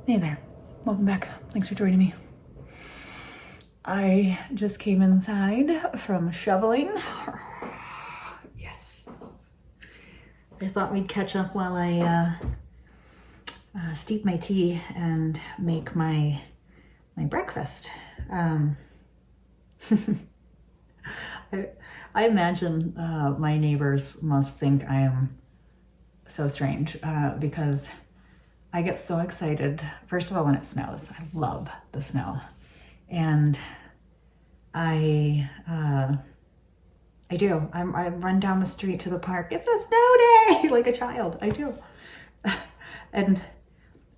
Hey there, welcome back. Thanks for joining me. I just came inside from shoveling. Yes. I thought we'd catch up while I steep my tea and make my breakfast. I imagine my neighbors must think I am so strange because I get so excited, first of all, when it snows. I love the snow. And I do. I run down the street to the park. It's a snow day, like a child. I do. And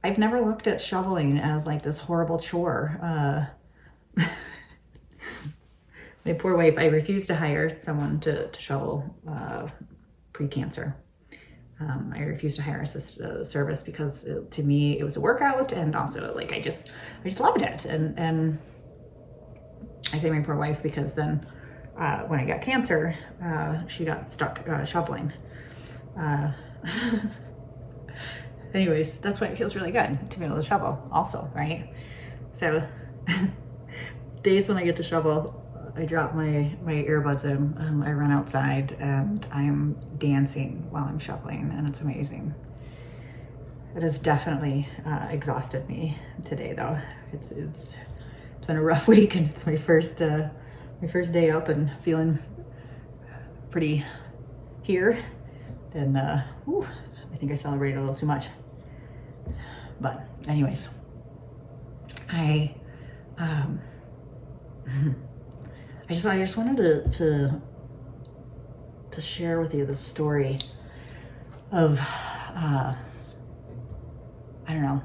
I've never looked at shoveling as like this horrible chore. My poor wife, I refused to hire someone to shovel pre-cancer. I refused to hire a service because to me it was a workout, and also like I just loved it. And I say my poor wife because then when I got cancer, she got stuck shoveling. Anyways, that's why it feels really good to be able to shovel also, right? So days when I get to shovel, I drop my earbuds in and I run outside and I'm dancing while I'm shoveling, and it's amazing. It has definitely exhausted me today though. It's been a rough week, and it's my first day up and feeling pretty here. And I think I celebrated a little too much. But anyways, I just wanted to share with you the story of I don't know,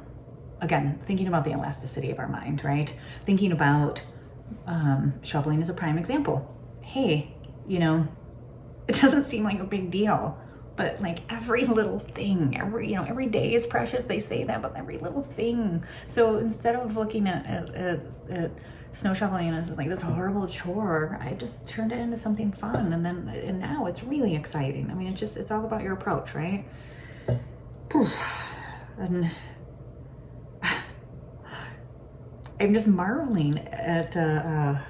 again, thinking about the elasticity of our mind, right? Thinking about shoveling as a prime example. Hey, it doesn't seem like a big deal, but like every little thing, every day is precious. They say that, but every little thing. So instead of looking at snow shoveling as like this horrible chore, I just turned it into something fun, and now it's really exciting. I mean, it's all about your approach, right? And I'm just marveling at the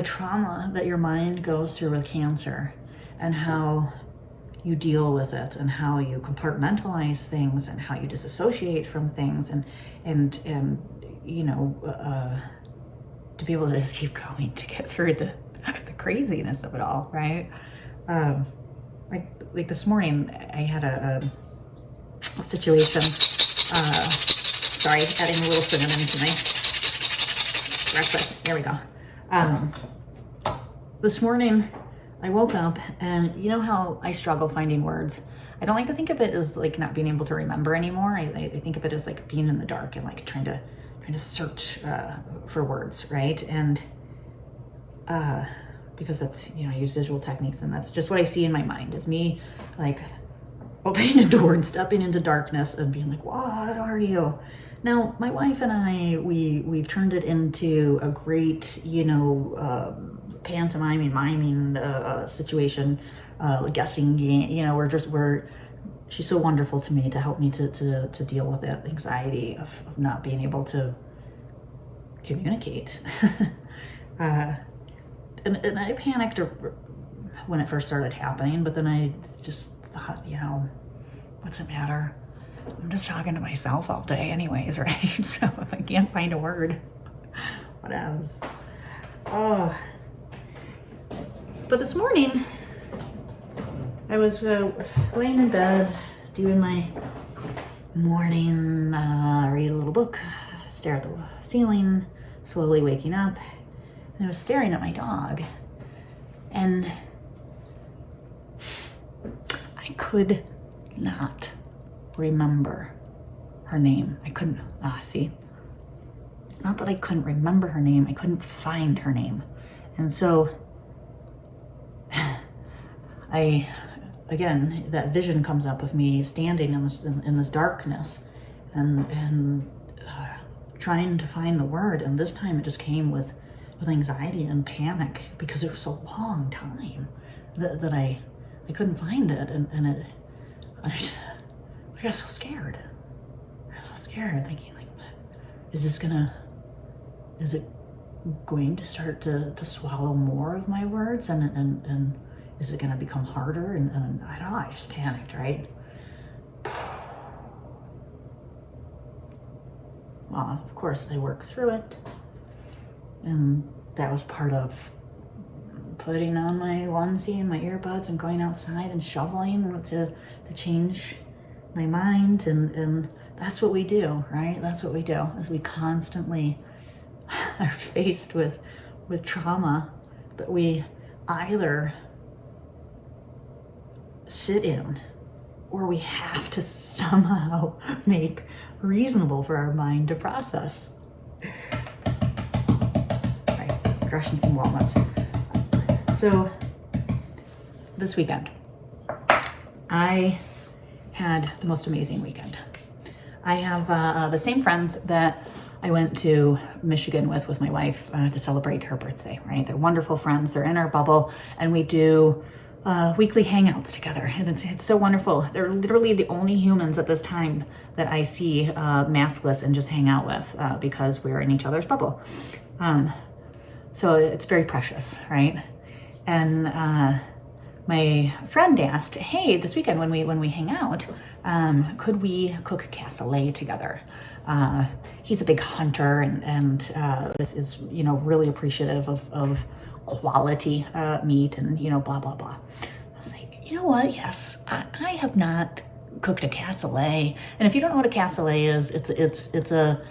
trauma that your mind goes through with cancer, and how you deal with it, and how you compartmentalize things, and how you disassociate from things, and to be able to just keep going to get through the craziness of it all, right? Like this morning, I had a situation. Sorry, adding a little cinnamon to my breakfast. There we go. This morning, I woke up, and you know how I struggle finding words? I don't like to think of it as like not being able to remember anymore. I think of it as like being in the dark and like trying to search for words, right? And because that's, I use visual techniques, and that's just what I see in my mind, is me like opening a door and stepping into darkness and being like, what are you? Now, my wife and I, we've turned it into a great, pantomiming, miming situation, guessing game. She's so wonderful to me to help me to deal with that anxiety of not being able to communicate. And I panicked when it first started happening, but then I just thought, what's it matter? I'm just talking to myself all day anyways, right? So if I can't find a word, what else? Oh. But this morning, I was laying in bed, doing my morning, read a little book, stare at the ceiling, slowly waking up, and I was staring at my dog, and I could not remember her name. I couldn't, see, it's not that I couldn't remember her name, I couldn't find her name. And so again, that vision comes up of me standing in this darkness and trying to find the word. And this time it just came with anxiety and panic, because it was a long time that I couldn't find it. And I got so scared. scared. I'm thinking, like, is it going to start to swallow more of my words, and is it gonna become harder? And I don't know, I just panicked, right? Well, of course I worked through it, and that was part of putting on my onesie and my earbuds and going outside and shoveling to change my mind, and that's what we do, right? That's what we do, is we constantly are faced with trauma that we either sit in or we have to somehow make reasonable for our mind to process. Right, crushing some walnuts. So this weekend, I had the most amazing weekend. I have the same friends that I went to Michigan with my wife to celebrate her birthday, right? They're wonderful friends. They're in our bubble, and we do weekly hangouts together. And it's so wonderful. They're literally the only humans at this time that I see maskless and just hang out with because we're in each other's bubble. So it's very precious, right? And my friend asked, hey, this weekend when we hang out, could we cook cassoulet together? He's a big hunter and is really appreciative of quality meat and blah blah blah. I was like, you know what? Yes, I have not cooked a cassoulet, and if you don't know what a cassoulet is, it's a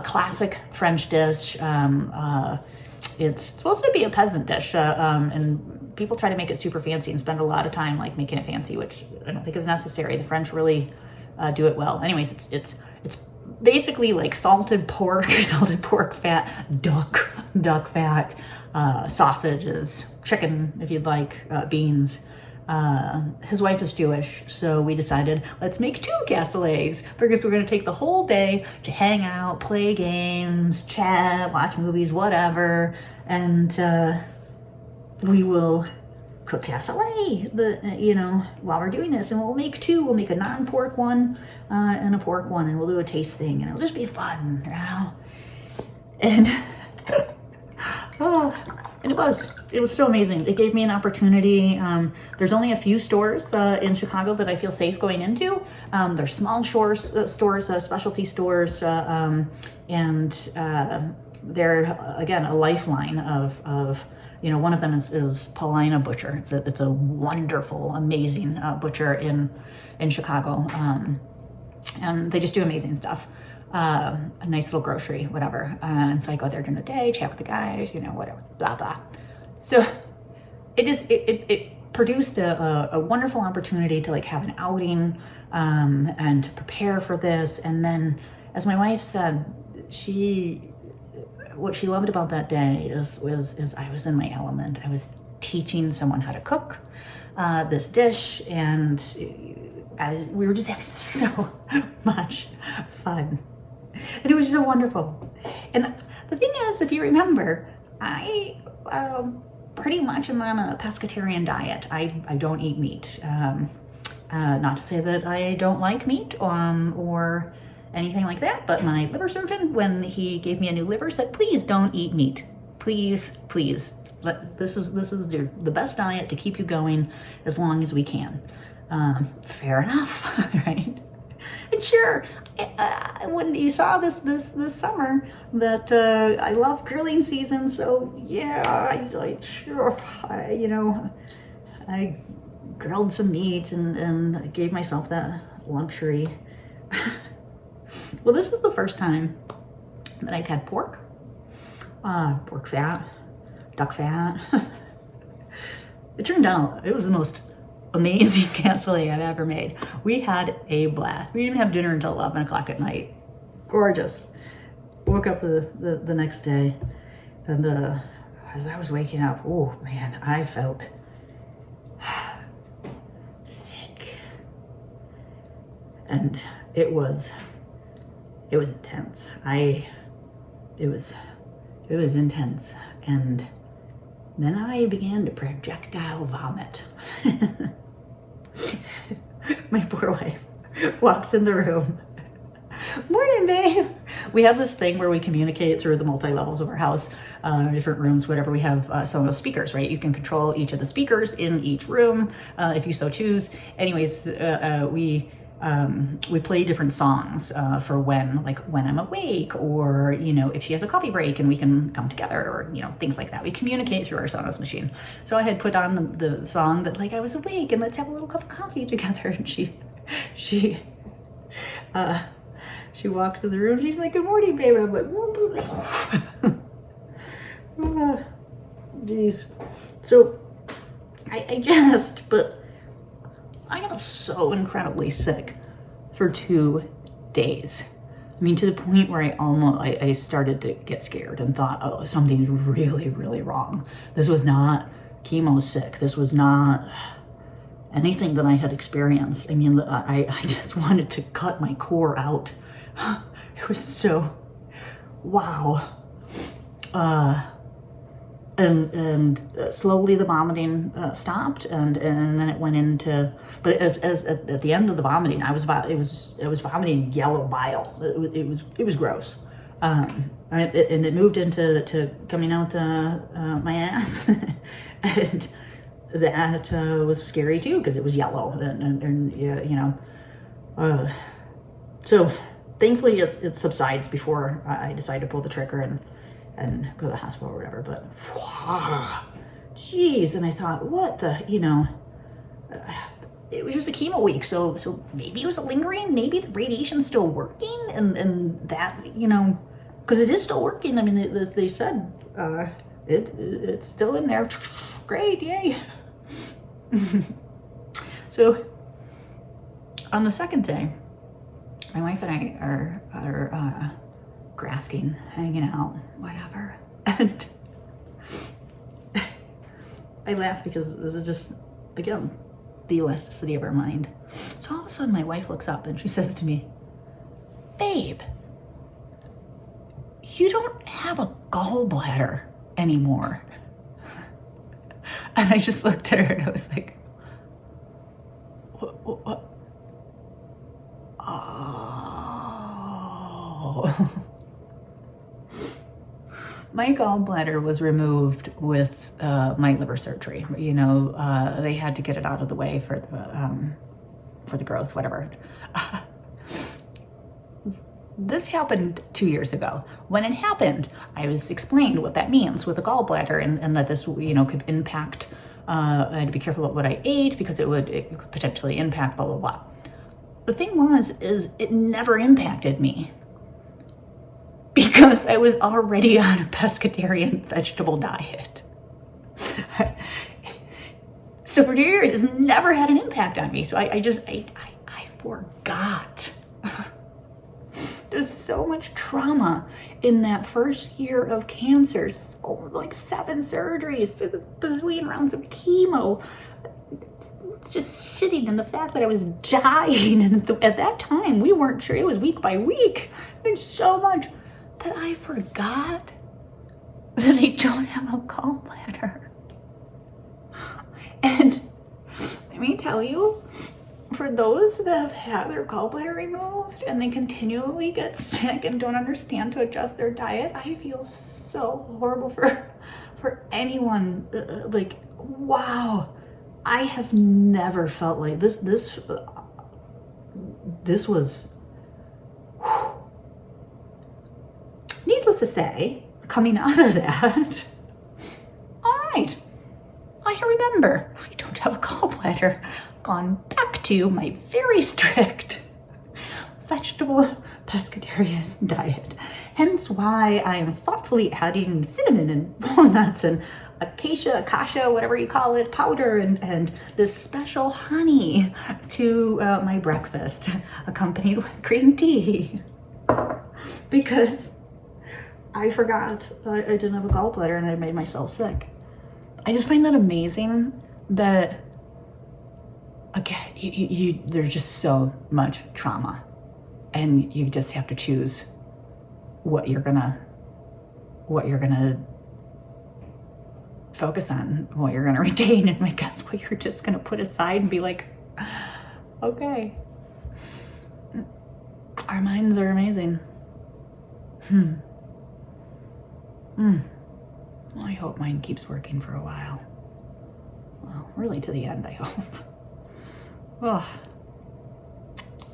classic French dish. It's supposed to be a peasant dish, and people try to make it super fancy and spend a lot of time like making it fancy, which I don't think is necessary. The French really do it well. Anyways, it's basically like salted pork fat, duck fat, sausages, chicken if you'd like, beans. His wife is Jewish, so we decided let's make 2 cassoulets because we're going to take the whole day to hang out, play games, chat, watch movies, whatever, and we will cook cassoulet while we're doing this, and we'll make 2. We'll make a non-pork one and a pork one, and we'll do a taste thing, and it'll just be fun, and and it was so amazing. It gave me an opportunity. There's only a few stores in Chicago that I feel safe going into. They're small stores, specialty stores, and they're again a lifeline of one of them is Paulina Butcher. It's a wonderful, amazing butcher in Chicago, and they just do amazing stuff. A nice little grocery, whatever. And so I go there during the day, chat with the guys, whatever, blah blah. So it produced a wonderful opportunity to like have an outing and to prepare for this. And then, as my wife said, what she loved about that day is I was in my element. I was teaching someone how to cook this dish, and we were just having so much fun. And it was so wonderful. And the thing is, if you remember, I pretty much am on a pescatarian diet. I don't eat meat. Not to say that I don't like meat or anything like that, but my liver surgeon, when he gave me a new liver, said, please don't eat meat. Please. This is the best diet to keep you going as long as we can. Fair enough, right? And sure, when you saw this summer that I love grilling season, so yeah, I grilled some meat and gave myself that luxury. Well, this is the first time that I've had pork fat, duck fat. It turned out it was the most amazing cassoulet I've ever made. We had a blast. We didn't have dinner until 11 o'clock at night. Gorgeous. Woke up the next day, and as I was waking up, oh man, I felt sick. And it was intense. It was intense. And then I began to projectile vomit. My poor wife walks in the room Morning, babe. We have this thing where we communicate through the multi-levels of our house, different rooms, whatever. We have some of those speakers, right? You can control each of the speakers in each room if you so choose. Anyways, we play different songs for when I'm awake, or, you know, if she has a coffee break and we can come together, or, you know, things like that. We communicate through our Sonos machine. So I had put on the song that, like, I was awake and let's have a little cup of coffee together. And she walks in the room. She's like, good morning, babe. And I'm like, geez. So I guessed, but I got so incredibly sick for 2 days. I mean, to the point where I started to get scared and thought, oh, something's really, really wrong. This was not chemo sick. This was not anything that I had experienced. I mean, I just wanted to cut my core out. It was so, wow. And slowly the vomiting stopped, and then it went into, but as at the end of the vomiting, I was vomiting yellow bile. It was gross, and it moved into coming out my ass, and that was scary too, because it was yellow, and yeah, you know, so thankfully it subsides before I decide to pull the trigger and go to the hospital or whatever. But geez, and I thought, what the, you know, it was just a chemo week, so maybe it was lingering, maybe the radiation's still working, and that, you know, because it is still working. I mean, they said it's still in there. Great, yay. So on the second day, my wife and I are grafting, hanging out, whatever. And I laugh because this is just, again, the elasticity of our mind. So all of a sudden my wife looks up and she says to me, babe, you don't have a gallbladder anymore. And I just looked at her and I was like, what? Oh. My gallbladder was removed with my liver surgery. You know, they had to get it out of the way for the growth, whatever. This happened 2 years ago. When it happened, I was explained what that means with a gallbladder, and that this, you know, could impact. I had to be careful about what I ate because it could potentially impact blah blah blah. The thing is it never impacted me because I was already on a pescatarian vegetable diet. So for 2 years, it's never had an impact on me. So I forgot. There's so much trauma in that first year of cancer. So, like 7 surgeries, a bazillion rounds of chemo. It's just sitting in the fact that I was dying. And at that time, we weren't sure. It was week by week. There's so much that I forgot that I don't have a gallbladder. And let me tell you, for those that have had their gallbladder removed and they continually get sick and don't understand to adjust their diet, I feel so horrible for anyone. Like, wow, I have never felt like this. This was, whew. Needless to say, coming out of that, all right, I remember I don't have a gallbladder. Gone back to my very strict vegetable pescatarian diet. Hence why I am thoughtfully adding cinnamon and walnuts and akasha, whatever you call it, powder, and this special honey to my breakfast, accompanied with green tea. Because I forgot I didn't have a gallbladder and I made myself sick. I just find that amazing that, again, there's just so much trauma, and you just have to choose what you're gonna focus on, what you're gonna retain, and I guess what you're just gonna put aside and be like, okay. Our minds are amazing. Well, I hope mine keeps working for a while. Well, really to the end, I hope. Oh.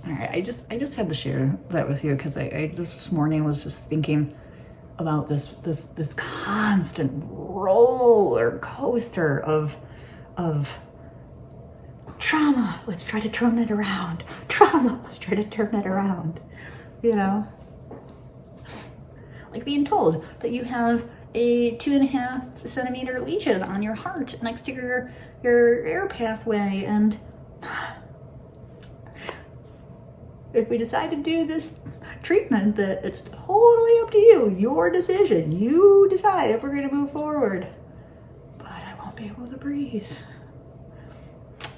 All right, I just had to share that with you because I just this morning was just thinking about this constant roller coaster of trauma. Let's try to turn it around. Trauma. Let's try to turn it around. You know, like being told that you have a 2.5 centimeter lesion on your heart next to your air pathway, and if we decide to do this treatment, that it's totally up to you, your decision. You decide if we're going to move forward. But I won't be able to breathe.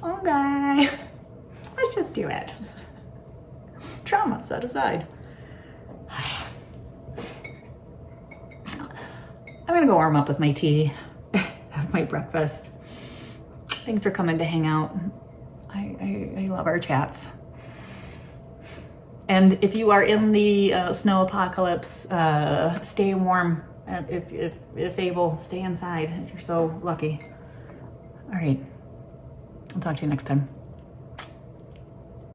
Okay, let's just do it. Trauma set aside. I'm gonna go warm up with my tea, have my breakfast. Thanks for coming to hang out. I love our chats. And if you are in the snow apocalypse, stay warm. If able, stay inside if you're so lucky. All right, I'll talk to you next time.